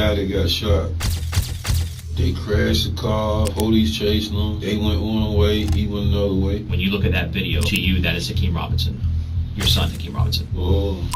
guy that got shot. They crashed the car, police chasing them. They went one way, he went another way. When you look at that video, to you, that is Hakeem Robinson. Your son, Hakeem Robinson. Oh.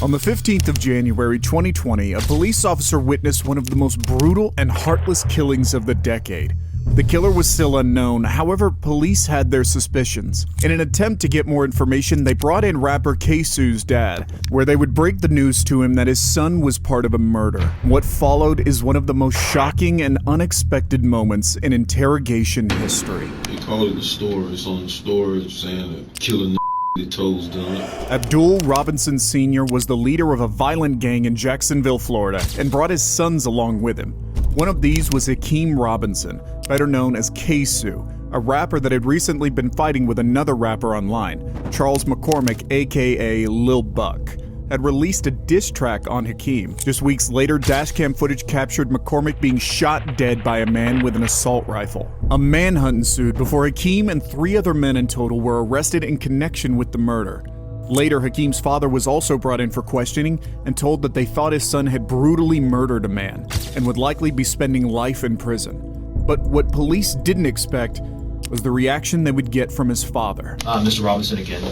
On the 15th of January 2020, a police officer witnessed one of the most brutal and heartless killings of the decade. The killer was still unknown, however, police had their suspicions. In an attempt to get more information, they brought in rapper K-Su's dad, where they would break the news to him that his son was part of a murder. What followed is one of the most shocking and unexpected moments in interrogation history. They called it the story. It's on the story saying that killing the toes done. Abdul Robinson Sr. was the leader of a violent gang in Jacksonville, Florida, and brought his sons along with him. One of these was Hakeem Robinson, better known as K-Su, a rapper that had recently been fighting with another rapper online. Charles McCormick, aka Lil Buck, had released a diss track on Hakeem. Just weeks later, dashcam footage captured McCormick being shot dead by a man with an assault rifle. A manhunt ensued before Hakeem and 3 other men in total were arrested in connection with the murder. Later, Hakeem's father was also brought in for questioning and told that they thought his son had brutally murdered a man and would likely be spending life in prison. But what police didn't expect was the reaction they would get from his father. Mr. Robinson, again,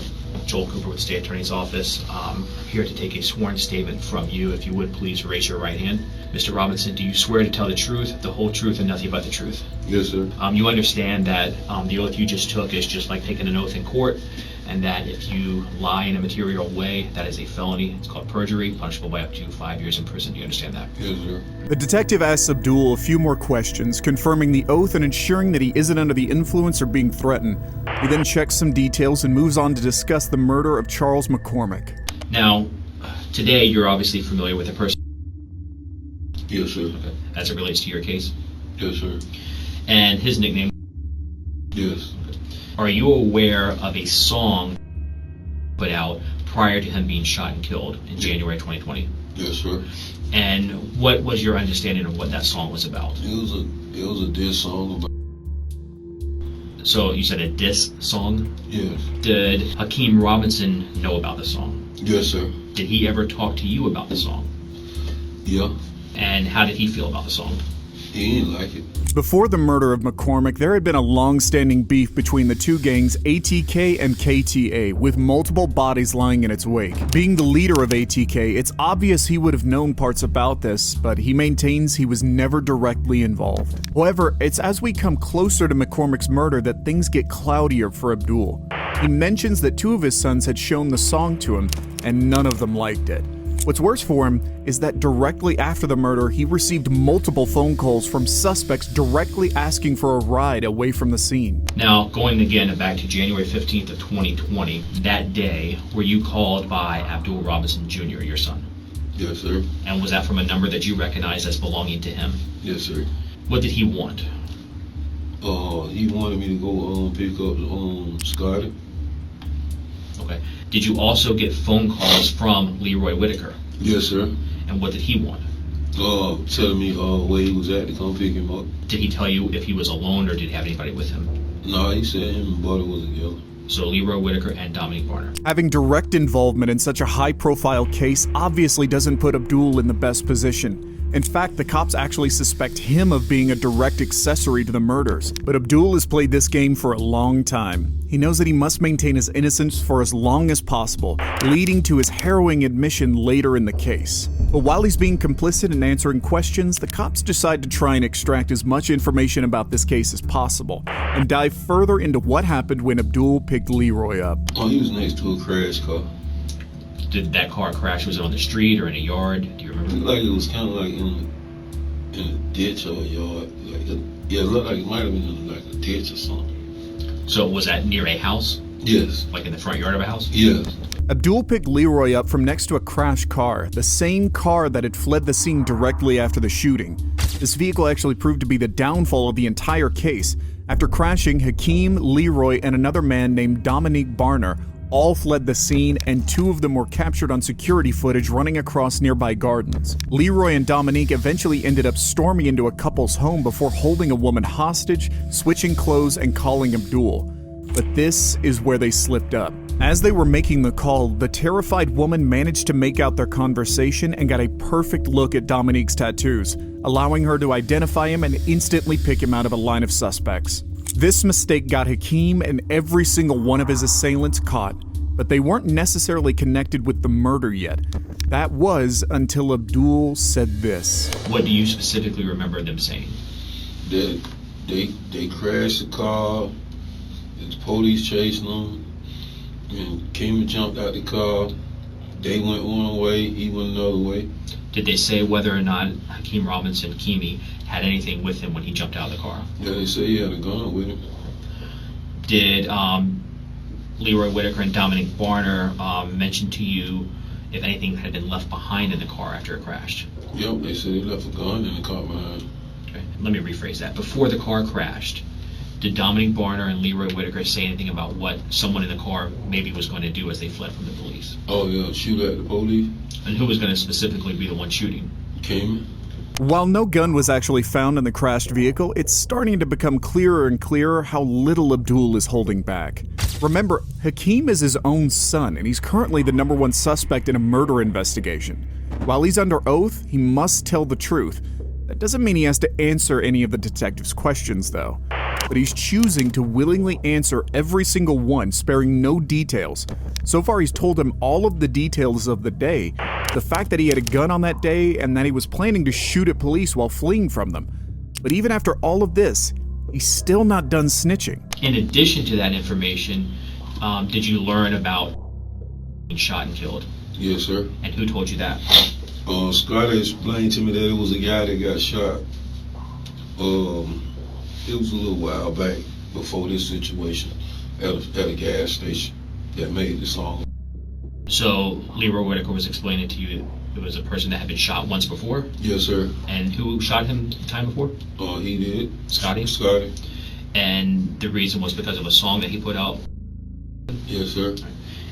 Joel Cooper with the State Attorney's Office, here to take a sworn statement from you. If you would, please raise your right hand. Mr. Robinson, do you swear to tell the truth, the whole truth, and nothing but the truth? Yes, sir. You understand that the oath you just took is just like taking an oath in court, and that if you lie in a material way, that is a felony. It's called perjury, punishable by up to 5 years in prison. Do you understand that? Yes, sir. The detective asks Abdul a few more questions, confirming the oath and ensuring that he isn't under the influence or being threatened. He then checks some details and moves on to discuss the murder of Charles McCormick. Now, today you're obviously familiar with the person. Yes, sir. Okay. As it relates to your case. Yes, sir. And his nickname. Yes. Are you aware of a song put out prior to him being shot and killed in January 2020? Yes, sir. And what was your understanding of what that song was about? It was a diss song about. So you said a diss song? Yes. Did Hakeem Robinson know about the song? Yes, sir. Did he ever talk to you about the song? Yeah. And how did he feel about the song? He didn't like it. Before the murder of McCormick, there had been a long-standing beef between the two gangs ATK and KTA, with multiple bodies lying in its wake. Being the leader of ATK, it's obvious he would have known parts about this, but he maintains he was never directly involved. However, it's as we come closer to McCormick's murder that things get cloudier for Abdul. He mentions that 2 of his sons had shown the song to him, and none of them liked it. What's worse for him is that directly after the murder, he received multiple phone calls from suspects directly asking for a ride away from the scene. Now, going again back to January 15th of 2020, that day, were you called by Abdul Robinson Jr., your son? Yes, sir. And was that from a number that you recognized as belonging to him? Yes, sir. What did he want? He wanted me to go pick up Scotty. Okay. Did you also get phone calls from Leroy Whitaker? Yes, sir. And what did he want? Telling me where he was at to come pick him up. Did he tell you if he was alone or did he have anybody with him? No, he said him and Buddy was together. So Leroy Whitaker and Dominique Varner. Having direct involvement in such a high-profile case obviously doesn't put Abdul in the best position. In fact, the cops actually suspect him of being a direct accessory to the murders. But Abdul has played this game for a long time. He knows that he must maintain his innocence for as long as possible, leading to his harrowing admission later in the case. But while he's being complicit in answering questions, the cops decide to try and extract as much information about this case as possible, and dive further into what happened when Abdul picked Leroy up. He was next to a crash car. Did that car crash? Was it on the street or in a yard? Do you remember? Like it was kind of like in a ditch or a yard. It looked like it might have been in like a ditch or something. So was that near a house? Yes. Like in the front yard of a house? Yes. Abdul picked Leroy up from next to a crashed car, the same car that had fled the scene directly after the shooting. This vehicle actually proved to be the downfall of the entire case. After crashing, Hakeem, Leroy, and another man named Dominique Varner all fled the scene, and 2 of them were captured on security footage running across nearby gardens. Leroy and Dominique eventually ended up storming into a couple's home before holding a woman hostage, switching clothes, and calling Abdul. But this is where they slipped up. As they were making the call, the terrified woman managed to make out their conversation and got a perfect look at Dominique's tattoos, allowing her to identify him and instantly pick him out of a line of suspects. This mistake got Hakeem and every single one of his assailants caught, but they weren't necessarily connected with the murder yet. That was until Abdul said this. What do you specifically remember them saying? That they crashed the car, the police chasing them, and Keem jumped out the car. They went one way, he went another way. Did they say whether or not Hakeem Robinson, Keamy, had anything with him when he jumped out of the car? Yeah, they say he had a gun with him. Did Leroy Whitaker and Dominic Barner mention to you if anything had been left behind in the car after it crashed? Yep, they said they left a gun in the car behind. Okay. Let me rephrase that. Before the car crashed, did Dominic Barner and Leroy Whitaker say anything about what someone in the car maybe was going to do as they fled from the police? Oh yeah, shoot at the police. And who was going to specifically be the one shooting? Keem. While no gun was actually found in the crashed vehicle, it's starting to become clearer and clearer how little Abdul is holding back. Remember, Hakeem is his own son, and he's currently the #1 suspect in a murder investigation. While he's under oath, he must tell the truth. That doesn't mean he has to answer any of the detective's questions, though. But he's choosing to willingly answer every single one, sparing no details. So far, he's told him all of the details of the day, the fact that he had a gun on that day, and that he was planning to shoot at police while fleeing from them. But even after all of this, he's still not done snitching. In addition to that information, did you learn about being shot and killed? Yes, sir. And who told you that? Scott explained to me that it was a guy that got shot. It was a little while back before this situation at a gas station that made the song. So Leroy Whitaker was explaining to you it was a person that had been shot once before? Yes, sir. And who shot him the time before? He did. Scotty? Scotty. And the reason was because of a song that he put out? Yes, sir.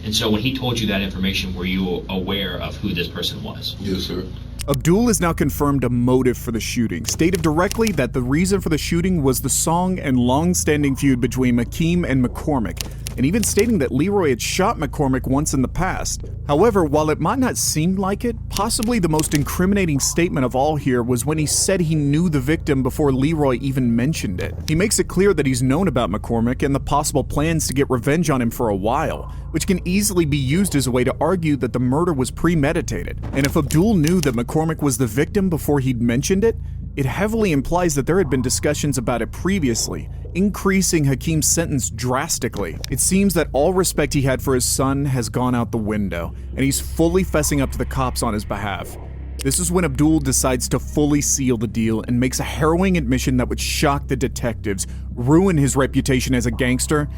And so when he told you that information, were you aware of who this person was? Yes, sir. Abdul has now confirmed a motive for the shooting, stated directly that the reason for the shooting was the song and long-standing feud between Hakeem and McCormick, and even stating that Leroy had shot McCormick once in the past. However, while it might not seem like it, possibly the most incriminating statement of all here was when he said he knew the victim before Leroy even mentioned it. He makes it clear that he's known about McCormick and the possible plans to get revenge on him for a while, which can easily be used as a way to argue that the murder was premeditated. And if Abdul knew that McCormick was the victim before he'd mentioned it, it heavily implies that there had been discussions about it previously, increasing Hakeem's sentence drastically. It seems that all respect he had for his son has gone out the window, and he's fully fessing up to the cops on his behalf. This is when Abdul decides to fully seal the deal and makes a harrowing admission that would shock the detectives, ruin his reputation as a gangster,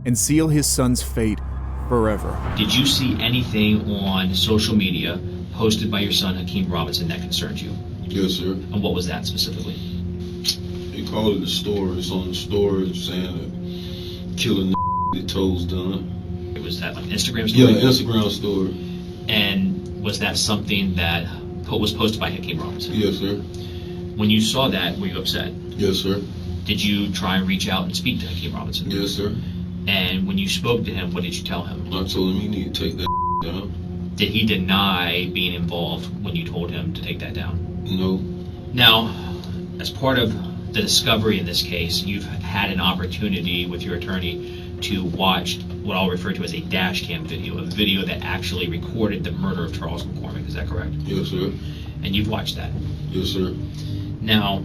and seal his son's fate forever. Did you see anything on social media posted by your son Hakeem Robinson that concerns you? Yes, sir. And what was that specifically? They call it the story. It's on the story saying that killing the toes done. Was that like Instagram story? Yeah, Instagram story. And was that something that was posted by Hakeem Robinson? Yes, sir. When you saw that, were you upset? Yes, sir. Did you try and reach out and speak to Hakeem Robinson? Yes, sir. And when you spoke to him, what did you tell him? I told him he need to take that down. Did he deny being involved when you told him to take that down? No. Now, as part of the discovery in this case, you've had an opportunity with your attorney to watch what I'll refer to as a dash cam video, a video that actually recorded the murder of Charles McCormick. Is that correct? Yes, sir. And you've watched that? Yes, sir. Now,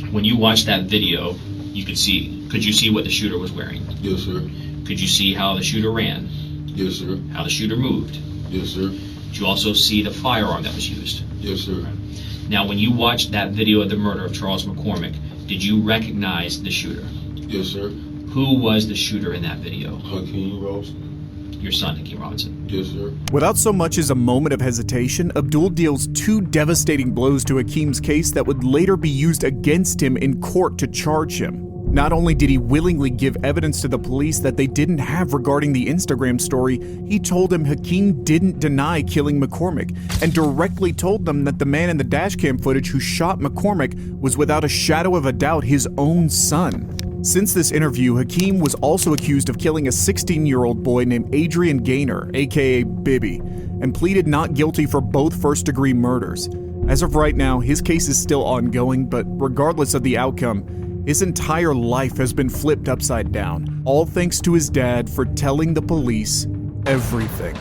when you watched that video, could you see what the shooter was wearing? Yes, sir. Could you see how the shooter ran? Yes, sir. How the shooter moved? Yes, sir. Did you also see the firearm that was used? Yes, sir. Now, when you watched that video of the murder of Charles McCormick, did you recognize the shooter? Yes, sir. Who was the shooter in that video? Hakeem Robinson. Your son, Hakeem Robinson. Yes, sir. Without so much as a moment of hesitation, Abdul deals 2 devastating blows to Hakeem's case that would later be used against him in court to charge him. Not only did he willingly give evidence to the police that they didn't have regarding the Instagram story, he told them Hakeem didn't deny killing McCormick, and directly told them that the man in the dashcam footage who shot McCormick was without a shadow of a doubt his own son. Since this interview, Hakeem was also accused of killing a 16-year-old boy named Adrian Gaynor, aka Bibby, and pleaded not guilty for both first-degree murders. As of right now, his case is still ongoing, but regardless of the outcome, his entire life has been flipped upside down, all thanks to his dad for telling the police everything.